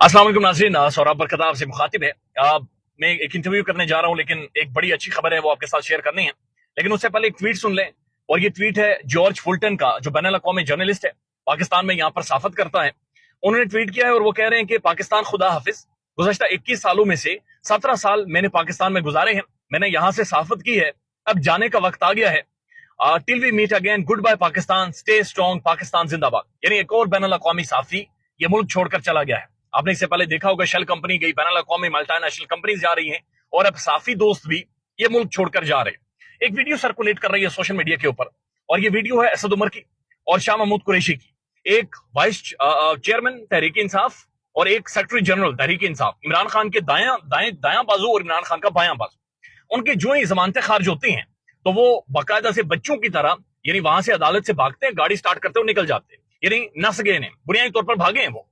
अस्सलाम वालेकुम नाज़रीन, सौरभ बरकत आपसे मुखातिब है। मैं एक इंटरव्यू करने जा रहा हूं, लेकिन एक बड़ी अच्छी खबर है वो आपके साथ शेयर करनी है। लेकिन उससे पहले एक ट्वीट सुन लें। और ये ट्वीट है जॉर्ज फुलटन का, जो बैनुल अक़वामी जर्नलिस्ट है, पाकिस्तान में यहाँ पर साफत करता है। उन्होंने ट्वीट किया है और वो कह रहे हैं कि पाकिस्तान खुदा हाफिज, गुज़श्ता 21 सालों में से 17 साल मैंने पाकिस्तान में गुजारे हैं। मैंने यहाँ से साफत की है, अब जाने का वक्त आ गया है। Till we meet again, good bye Pakistan, stay strong, Pakistan जिंदाबाद। यानी एक और बैनुल अक़वामी साफी ये मुल्क छोड़कर चला गया है। आपने इससे पहले देखा होगा शेल कंपनी गई, बैनुल अक़वामी मल्टीनेशनल कंपनीज जा रही हैं, और अब साफी दोस्त भी ये मुल्क छोड़कर जा रहे हैं। एक वीडियो सर्कुलेट कर रही है सोशल मीडिया के ऊपर, और ये वीडियो है असद उमर की और शाह महमूद कुरैशी की। एक वाइस चेयरमैन तहरीक इंसाफ और एक सेक्रेटरी जनरल तहरीक इंसाफ, इमरान खान के दायां बाजू और इमरान खान का बायां बाजू। उनकी जो ही जमानतें खारिज होती हैं तो वो बाकायदा से बच्चों की तरह यानी वहां से अदालत से भागते हैं, गाड़ी स्टार्ट करते हुए निकल जाते हैं, यानी नस गए हैं, बुनियादी तौर पर भागे हैं वो।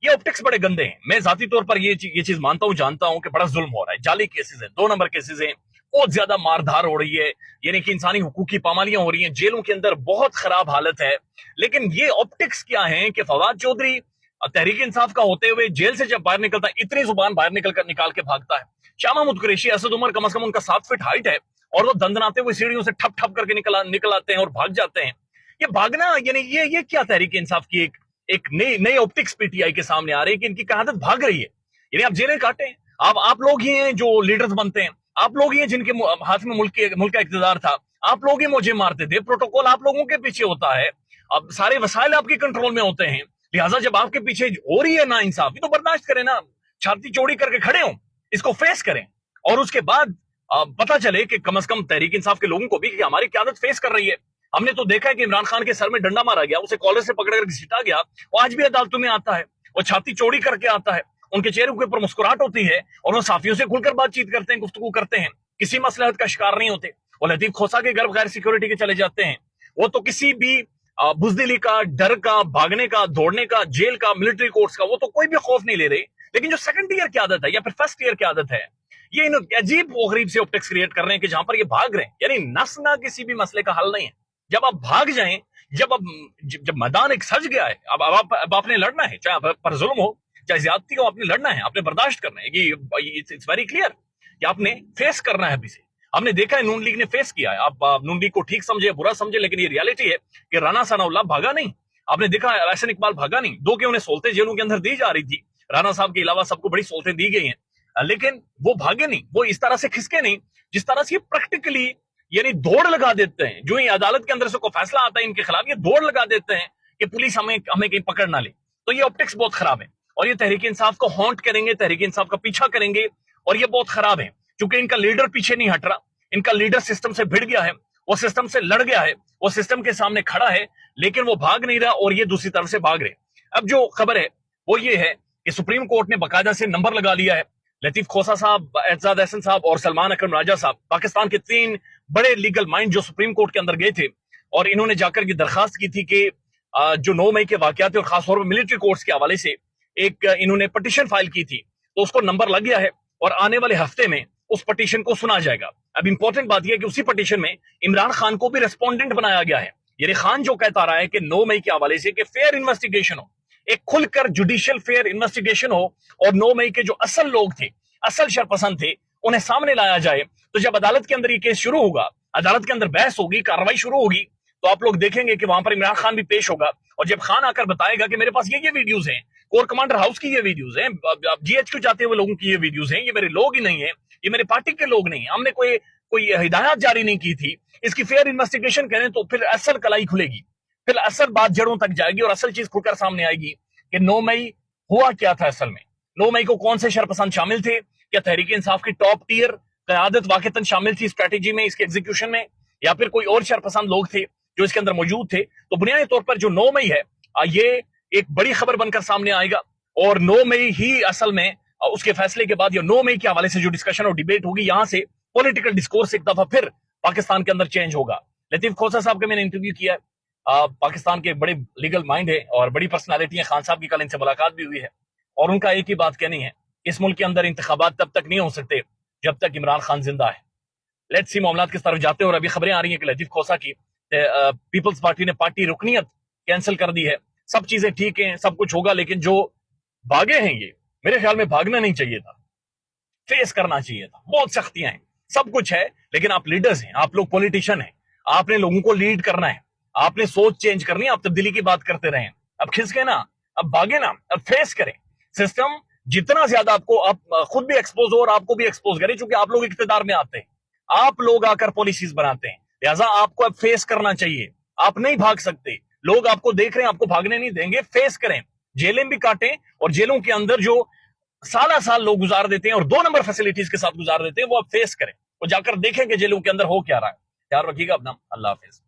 ये ऑप्टिक्स बड़े गंदे हैं। मैं जाती तौर पर ये चीज मानता हूं, जानता हूं कि बड़ा जुल्म हो रहा है, जाली केसेस हैं, 2 नंबर केसेस हैं, बहुत ज्यादा मारधार हो रही है, यानी कि इंसानी हुकूक की पामालियां हो रही हैं, जेलों के अंदर बहुत खराब हालत है। लेकिन ये ऑप्टिक्स क्या है कि फवाद चौधरी तहरीक इंसाफ का होते हुए जेल से जब बाहर निकलता है, इतनी जुबान बाहर निकाल के भागता है। शाह महमूद कुरैशी, असद उमर कम से कम उनका 7 फीट हाइट है, और वो दंदनाते हुए सीढ़ियों से ठप ठप करके निकल आते हैं और भाग जाते हैं। ये भागना यानी ये क्या तहरीक इंसाफ की एक नई ऑप्टिक्स पीटीआई के सामने आ रही है कि इनकी कहादत भाग रही है। यानी आप जेलें काटे, आप लोग ही हैं जो लीडर्स बनते हैं, आप लोग ही हैं जिनके हाथ में मुल्क का इक़्तिदार था, आप लोग ही मौजे मारते थे, प्रोटोकॉल आप लोगों के पीछे होता है, अब सारे वसाइल आपके कंट्रोल में होते हैं। लिहाजा जब आपके पीछे हो रही है ना इंसाफी, तो बर्दाश्त करें ना, छाती चौड़ी करके खड़े हो, इसको फेस करें, और उसके बाद पता चले कि कम से कम तहरीक इंसाफ के लोगों को भी कि हमारी क्यादत फेस कर रही है। हमने तो देखा है कि इमरान खान के सर में डंडा मारा गया, उसे कॉलर से पकड़ कर घसीटा गया, वो आज भी अदालतों में आता है, वो छाती चौड़ी करके आता है, उनके चेहरे के ऊपर मुस्कुराहट होती है, और वो साफियों से खुलकर बातचीत करते हैं, गुफ्तगू करते हैं, किसी मसलहत का शिकार नहीं होते। वो लतीफ खोसा के घर गैर सिक्योरिटी के चले जाते हैं, वो तो किसी भी बुजदिली का, डर का, भागने का, दौड़ने का, जेल का, मिलिट्री कोर्ट्स का, वो तो कोई भी खौफ नहीं ले रहे। लेकिन जो सेकंड ईयर की आदत है या फिर फर्स्ट ईयर की आदत है, ये इन अजीब व गरीब से ऑप्टिक्स क्रिएट कर रहे हैं कि जहां पर ये भाग रहे हैं, यानी नसना किसी भी मसले का हल नहीं है। जब आप भाग जाएं, जब मैदान एक सज गया है, अब आपने लड़ना है, चाहे आप पर जुल्म हो चाहे ज्यादती हो, आपने लड़ना है, आपने बर्दाश्त करना है। इट्स वेरी क्लियर कि आपने फेस करना है। अभी से हमने देखा है नून लीग ने फेस किया है। आप नून लीग को ठीक समझे बुरा समझे, लेकिन ये रियलिटी है कि राना सनाउल्लाह भागा नहीं। आपने देखा है एहसन इकबाल भागा नहीं, दो के उन्हें सोलते जेलों के अंदर दी जा रही थी, राना साहब के अलावा सबको बड़ी सोलतें दी गई हैं, लेकिन वो भागे नहीं, वो इस तरह से खिसके नहीं जिस तरह से प्रैक्टिकली यानी दौड़ लगा देते हैं। जो ही अदालत के अंदर से कोई फैसला आता है इनके खिलाफ, ये दौड़ लगा देते हैं कि पुलिस हमें कहीं पकड़ ना ले। तो ये ऑप्टिक्स बहुत खराब है, और ये तहरीक इंसाफ को हॉन्ट करेंगे, तहरीक इंसाफ का पीछा करेंगे, और ये बहुत खराब है क्योंकि इनका लीडर पीछे नहीं हट रहा, इनका लीडर सिस्टम से भिड़ गया है, वो सिस्टम से लड़ गया है, वो सिस्टम के सामने खड़ा है, लेकिन वो भाग नहीं रहा, और ये दूसरी तरफ से भाग रहे। अब जो खबर है वो ये है कि सुप्रीम कोर्ट ने बाकायदा से नंबर लगा लिया है। लतीफ खोसा साहब, एजाज अहसन साहब और सलमान अकरम राजा साहब, पाकिस्तान के 3 बड़े लीगल माइंड जो सुप्रीम कोर्ट के अंदर गए थे, और इन्होंने जाकर ये दरखास्त की थी कि जो 9 मई के वाकयात और खासतौर पर मिलिट्री कोर्ट्स के हवाले से एक इन्होंने पटिशन फाइल की थी, तो उसको नंबर लग गया है, और आने वाले हफ्ते में उस पटिशन को सुना जाएगा। अब इंपॉर्टेंट बात यह है कि उसी पटिशन में इमरान खान को भी रेस्पोंडेंट बनाया गया है। यानी खान जो कहता रहा है कि 9 मई के हवाले से कि फेयर इन्वेस्टिगेशन हो, एक खुलकर जुडिशियल फेयर इन्वेस्टिगेशन हो, और 9 मई के जो असल लोग थे, असल शरपसंद थे, उन्हें सामने लाया जाए। तो जब अदालत के अंदर ये केस शुरू होगा, अदालत के अंदर बहस होगी, कार्रवाई शुरू होगी, तो आप लोग देखेंगे कि वहां पर इमरान खान भी पेश होगा, और जब खान आकर बताएगा कि मेरे पास ये वीडियोज हैं, कोर कमांडर हाउस की ये वीडियोज हैं, जीएचक्यू जाते हुए लोगों की ये वीडियोज हैं, ये मेरे लोग ही नहीं है, ये मेरे पार्टी के लोग नहीं है, हमने कोई हिदायत जारी नहीं की थी, इसकी फेयर इन्वेस्टिगेशन करें, तो फिर असल कलाई खुलेगी, फिर असल बात जड़ों तक जाएगी, और असल चीज खुलकर सामने आएगी कि 9 मई हुआ क्या था असल में। 9 मई को कौन से शरपसंद शामिल थे, क्या तहरीक इंसाफ की टॉप टियर क़यादत वाक़तन शामिल थी स्ट्रेटेजी में, इसके एग्जीक्यूशन में, या फिर कोई और शरपसंद लोग थे जो इसके अंदर मौजूद थे। तो बुनियादी तौर पर जो 9 मई है, ये एक बड़ी खबर बनकर सामने आएगा, और 9 मई ही असल में उसके फैसले के बाद, या 9 मई के हवाले से जो डिस्कशन और डिबेट होगी, यहां से पॉलिटिकल डिस्कोर्स एक दफा फिर पाकिस्तान के अंदर चेंज होगा। लतीफ खोसा साहब का मैंने इंटरव्यू किया है, पाकिस्तान के बड़े लीगल माइंड है और बड़ी पर्सनालिटी है, खान साहब की कल इनसे मुलाकात भी हुई है, और उनका एक ही बात कहनी है, इस मुल्क के अंदर इंतखाबात तब तक नहीं हो सकते जब तक इमरान खान जिंदा है। लेट्स सी मामलात किस तरफ जाते हैं। और अभी खबरें आ रही हैं कि लतीफ खोसा की पीपल्स पार्टी ने पार्टी रुकनियत कैंसिल कर दी है। सब चीजें ठीक हैं, सब कुछ होगा, लेकिन जो भागे हैं ये میرے خیال میں بھاگنا نہیں چاہیے تھا, فیس کرنا چاہیے تھا. بہت سختیاں ہیں, سب کچھ ہے, لیکن آپ لیڈرز ہیں, آپ لوگ پولیٹیشین ہیں, آپ نے لوگوں کو لیڈ کرنا ہے, آپ نے سوچ چینج کرنی ہے. آپ تبدیلی کی بات کرتے رہیں, اب کھس کے نا, اب بھاگے نا, اب فیس کریں. سسٹم جتنا زیادہ آپ کو, آپ خود بھی ایکسپوز ہو اور آپ کو بھی ایکسپوز کریں, چونکہ آپ لوگ اقتدار میں آتے ہیں, آپ لوگ آ کر پالیسیز بناتے ہیں, لہٰذا آپ کو اب فیس کرنا چاہیے. آپ نہیں بھاگ سکتے, لوگ آپ کو دیکھ رہے ہیں, آپ کو بھاگنے نہیں دیں گے. فیس کریں, جیلیں بھی کاٹیں, اور جیلوں کے اندر جو سالہ سال لوگ گزار دیتے ہیں اور 2 نمبر فیسلٹیز کے ساتھ گزار دیتے ہیں, وہ آپ فیس کریں, وہ جا کر دیکھیں کہ جیلوں کے اندر ہو کیا رہا ہے. خیال رکھیے گا اپنا, اللہ حافظ.